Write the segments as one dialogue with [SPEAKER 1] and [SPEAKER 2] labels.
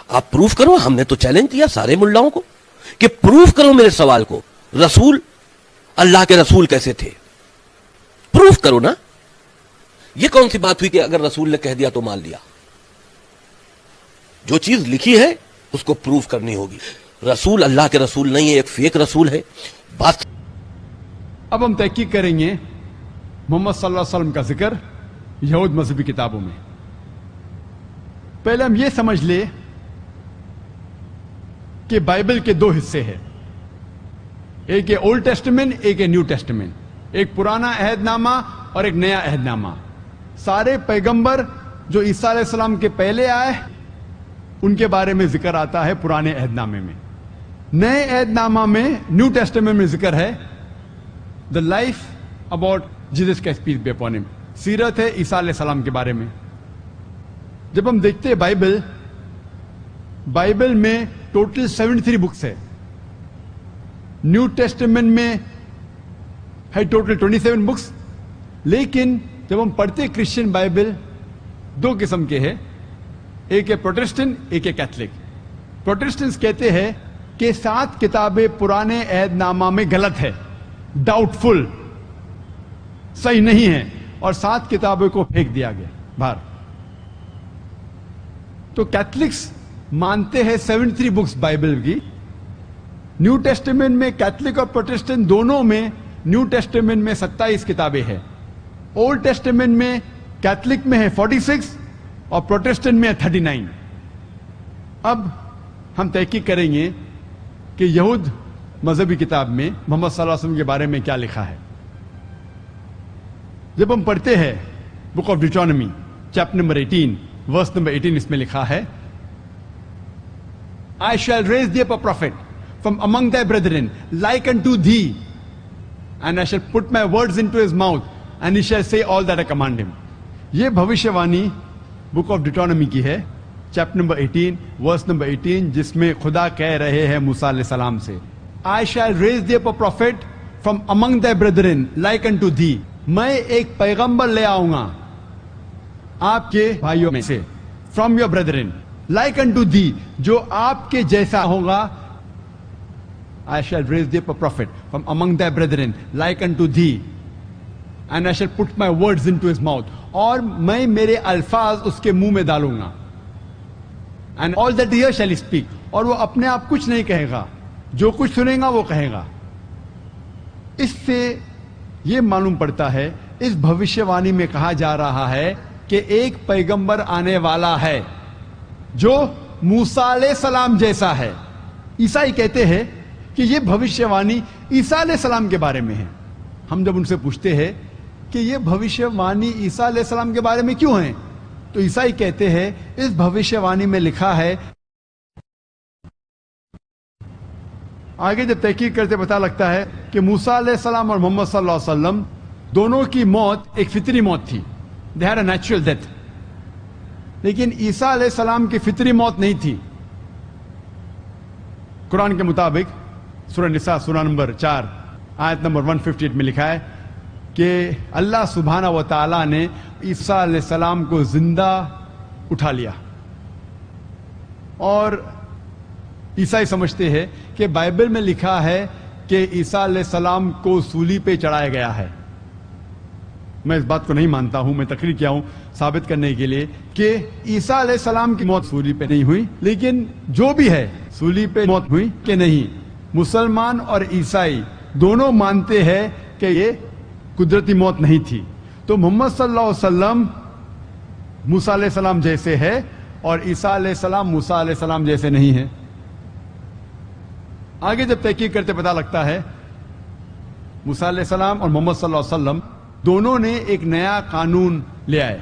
[SPEAKER 1] آپ پروف کرو. ہم نے تو چیلنج دیا سارے ملاؤں کو کہ پروف کرو میرے سوال کو. رسول اللہ کے رسول کیسے تھے؟ پروف کرو نا. یہ کون سی بات ہوئی کہ اگر رسول نے کہہ دیا تو مان لیا؟ جو چیز لکھی ہے اس کو پروف کرنی ہوگی. رسول اللہ کے رسول نہیں ہے، ایک فیک رسول ہے. بات
[SPEAKER 2] اب ہم تحقیق کریں گے محمد صلی اللہ علیہ وسلم کا ذکر یہود مذہبی کتابوں میں. پہلے ہم یہ سمجھ لیں کہ بائبل کے دو حصے ہیں، ایک ہے اولڈ ٹیسٹمنٹ، ایک ہے نیو ٹیسٹمنٹ. ایک پرانا عہد نامہ اور ایک نیا عہد نامہ. سارے پیغمبر جو عیسیٰ علیہ السلام کے پہلے آئے ان کے بارے میں ذکر آتا ہے پرانے عہد نامے میں. نئے عہد نامہ میں نیو ٹیسٹمنٹ میں ذکر ہے the life about Jesus Christ peace be upon him, سیرت ہے عیسیٰ علیہ السلام کے بارے میں. جب ہم دیکھتے ہیں بائبل میں ٹوٹل 73 بکس ہے. نیو ٹیسٹمنٹ میں ہے ٹوٹل 27 بکس. لیکن جب ہم پڑھتے کرسچن بائبل دو قسم کے ہیں، ایک ہے پروٹسٹنٹ، ایک ہے کیتھولک. پروٹسٹنٹس کہتے ہیں کہ 7 کتابیں پرانے عہد نامہ میں غلط ہے، ڈاؤٹ فل، صحیح نہیں ہے، اور 7 کتابوں کو پھینک دیا گیا باہر. تو کیتھولکس مانتے ہیں 73 بکس بائبل کی. نیو ٹیسٹمنٹ میں کیتھولک اور پروٹسٹنٹ دونوں میں نیو ٹیسٹمنٹ میں 27 کتابیں ہیں. اولڈ ٹیسٹمنٹ میں کیتھولک میں ہے 46 اور پروٹسٹنٹ میں ہے 39. اب ہم تحقیق کریں گے کہ یہود مذہبی کتاب میں محمد صلی اللہ علیہ وسلم کے بارے میں کیا لکھا ہے. جب ہم پڑھتے ہیں book of Deuteronomy chapter number 18 verse number 18، اس میں لکھا ہے I shall raise thee up a prophet from among thy brethren like unto thee, and I shall put my words into his mouth, and he shall say all that I command him. یہ بھوشیوانی بک of Deuteronomy کی ہے، chapter number 18 verse number 18، جس میں خدا کہہ رہے ہیں موسیٰ علیہ السلام سے I shall raise thee up a prophet from among thy brethren like unto thee. میں ایک پیغمبر لے آؤں گا آپ کے بھائیوں میں سے، from your brethren like unto thee، جو آپ کے جیسا ہوگا. I shall raise thee up a prophet from among thy brethren like unto thee, and I shall put my words into his mouth. اور میں میرے الفاظ اس کے منہ میں ڈالوں گا. And all that he hears shall he speak. اور وہ اپنے آپ کچھ نہیں کہے گا، جو کچھ سنے گا وہ کہے گا. اس سے یہ معلوم پڑتا ہے، اس بھوشیوانی میں کہا جا رہا ہے کہ ایک پیغمبر آنے والا ہے جو موسیٰ علیہ السلام جیسا ہے. عیسائی کہتے ہیں کہ یہ بھوشیوانی عیسیٰ علیہ السلام کے بارے میں ہے. ہم جب ان سے پوچھتے ہیں کہ یہ بھوشیوانی عیسیٰ علیہ السلام کے بارے میں کیوں ہے، تو عیسائی کہتے ہیں اس بھوشیوانی میں لکھا ہے. آگے جب تحقیق کرتے پتہ لگتا ہے کہ موسیٰ علیہ السلام اور محمد صلی اللہ علیہ وسلم دونوں کی موت ایک فطری موت تھی. They had a natural death. لیکن عیسیٰ علیہ السلام کی فطری موت نہیں تھی. قرآن کے مطابق سورہ نساء سورہ نمبر 4 آیت نمبر 158 میں لکھا ہے کہ اللہ سبحانہ و تعالیٰ نے عیسیٰ علیہ السلام کو زندہ اٹھا لیا. اور عیسائی سمجھتے ہیں کہ بائبل میں لکھا ہے کہ عیسیٰ علیہ السلام کو سولی پہ چڑھایا گیا ہے. میں اس بات کو نہیں مانتا ہوں. میں تقریر کیا ہوں ثابت کرنے کے لیے کہ عیسیٰ علیہ السلام کی موت سولی پہ نہیں ہوئی. لیکن جو بھی ہے سولی پہ موت ہوئی کہ نہیں، مسلمان اور عیسائی دونوں مانتے ہیں کہ یہ قدرتی موت نہیں تھی. تو محمد صلی اللہ علیہ وسلم موسیٰ علیہ السلام جیسے ہے اور عیسیٰ علیہ السلام موسیٰ علیہ السلام جیسے نہیں ہیں. آگے جب تحقیق کرتے پتہ لگتا ہے موسیٰ علیہ السلام اور محمد صلی اللہ علیہ وسلم دونوں نے ایک نیا قانون لے آئے.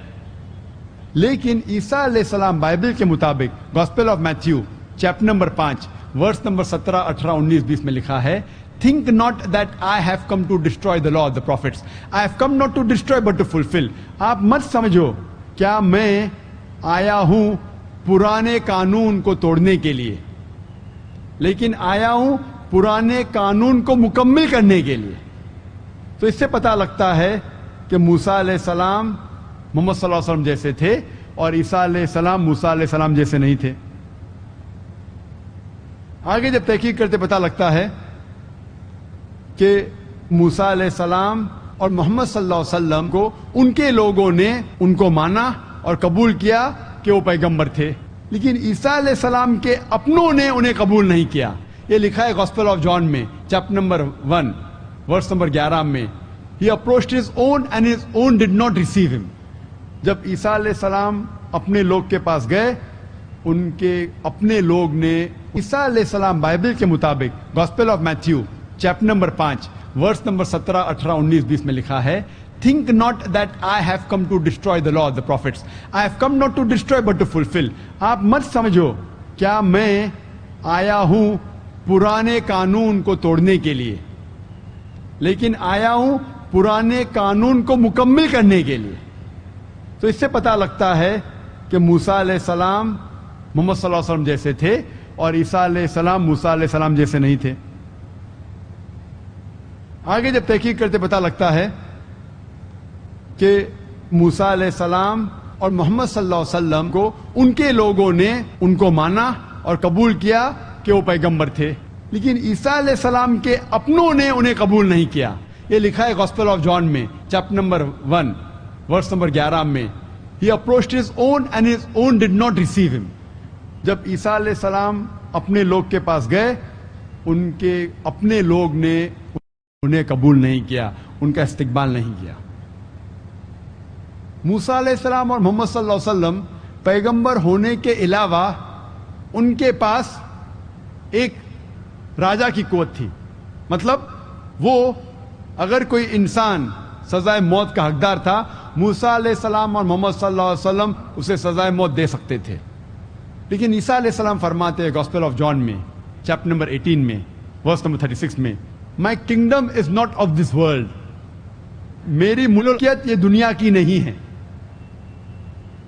[SPEAKER 2] لیکن عیسیٰ علیہ السلام بائبل کے مطابق gospel of Matthew chapter number 5 verse number 17 18 19 20 میں لکھا ہے Think not that I have come to destroy the law of the prophets. I have come not to destroy but to fulfill. آپ مت سمجھو کیا میں آیا ہوں پرانے قانون کو توڑنے کے لیے، لیکن آیا ہوں پرانے قانون کو مکمل کرنے کے لیے. تو اس سے پتہ لگتا ہے کہ موسیٰ علیہ السلام محمد صلی اللہ علیہ وسلم جیسے تھے اور عیسیٰ علیہ السلام موسیٰ علیہ السلام جیسے نہیں تھے. آگے جب تحقیق کرتے پتہ لگتا ہے کہ موسیٰ علیہ السلام اور محمد صلی اللہ علیہ وسلم کو ان کے لوگوں نے ان کو مانا اور قبول کیا کہ وہ پیغمبر تھے، لیکن عیسیٰ علیہ السلام کے اپنوں نے انہیں قبول نہیں کیا. یہ لکھا ہے گاسپل آف جان میں چیپٹر نمبر 1 ورس نمبر 11 میں. He approached his own and his own did not receive him. جب عیسیٰ علیہ السلام اپنے لوگ کے پاس گئے، ان کے اپنے لوگ نے عیسیٰ علیہ السلام بائبل کے مطابق gospel of Matthew chapter number 5 verse number 17 18 19 20 میں لکھا ہے Think not that I have come to destroy the law of the prophets. I have come not to destroy but to fulfill. آپ مت سمجھو کیا میں آیا ہوں پرانے قانون کو توڑنے کے لیے، لیکن آیا ہوں پرانے قانون کو مکمل کرنے کے لیے. تو اس سے پتہ لگتا ہے کہ موسیٰ علیہ السلام محمد صلی اللہ علیہ وسلم جیسے تھے اور عیسیٰ علیہ السلام موسیٰ علیہ السلام جیسے نہیں تھے. آگے جب تحقیق کرتے پتہ لگتا ہے کہ موسیٰ علیہ السلام اور محمد صلی اللہ علیہ وسلم کو ان کے لوگوں نے ان کو مانا اور قبول کیا کہ وہ پیغمبر تھے، لیکن عیسیٰ علیہ السلام کے اپنوں نے انہیں قبول نہیں کیا. یہ لکھا ہے گاسپل آف جان میں چیپٹر نمبر 1 ورس نمبر 11 میں. He approached his own and his own did not receive him. جب عیسیٰ علیہ السلام اپنے لوگ کے پاس گئے، ان کے اپنے لوگ نے انہیں قبول نہیں کیا، ان کا استقبال نہیں کیا. موسیٰ علیہ السلام اور محمد صلی اللہ علیہ وسلم پیغمبر ہونے کے علاوہ ان کے پاس ایک راجا کی قوت تھی. مطلب وہ اگر کوئی انسان سزائے موت کا حقدار تھا، موسیٰ علیہ السلام اور محمد صلی اللہ علیہ وسلم اسے سزائے موت دے سکتے تھے. لیکن عیسیٰ علیہ السلام فرماتے ہیں گاسپل آف جان میں چیپٹر نمبر 18 میں ورس نمبر 36 میں my kingdom is not of this world. میری ملکیت یہ دنیا کی نہیں ہے.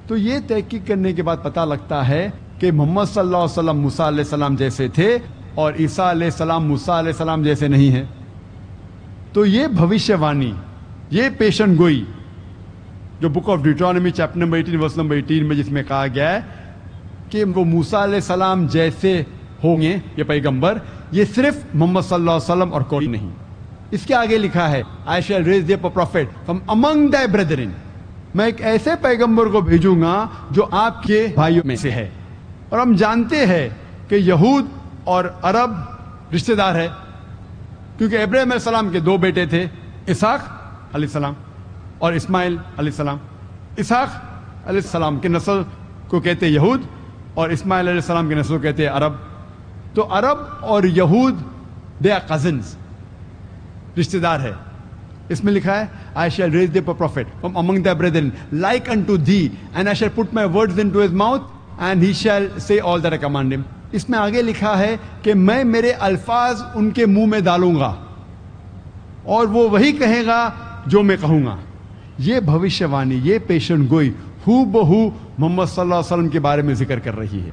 [SPEAKER 2] تو یہ تحقیق کرنے کے بعد پتہ لگتا ہے کہ محمد صلی اللہ علیہ وسلم موسیٰ علیہ السلام جیسے تھے اور عیسیٰ علیہ السلام موسیٰ علیہ السلام جیسے نہیں ہیں. تو یہ بھوشیہ وانی، یہ پیشن گوئی جو book of Deuteronomy chapter number 18 verse number 18 میں جس میں کہا گیا ہے کہ وہ موسیٰ علیہ السلام جیسے ہوں گے یہ پیغمبر، یہ صرف محمد صلی اللہ علیہ وسلم اور کوئی نہیں. اس کے آگے لکھا ہے I shall raise thee up a prophet from among thy brethren. میں ایک ایسے پیغمبر کو بھیجوں گا جو آپ کے بھائیوں میں سے ہے. اور ہم جانتے ہیں کہ یہود اور عرب رشتہ دار ہے، کیونکہ ابراہیم علیہ السلام کے 2 بیٹے تھے، اسحاق علیہ السلام اور اسماعیل علیہ السلام. اسحاق علیہ السلام کی نسل کو کہتے یہود اور اسماعیل علیہ السلام کی نسل کو کہتے عرب. تو عرب اور یہود دے آر کزنز، رشتہ دار ہے. اس میں لکھا ہے I shall raise thee up a prophet from among thy brethren like unto thee and I shall put my words into his mouth and he shall say all that I command him. اس میں آگے لکھا ہے کہ میں میرے الفاظ ان کے منہ میں ڈالوں گا اور وہ وہی کہے گا جو میں کہوں گا. یہ بھوشیہ وانی، یہ پیشن گوئی ہو بہو محمد صلی اللہ علیہ وسلم کے بارے میں ذکر کر رہی ہے.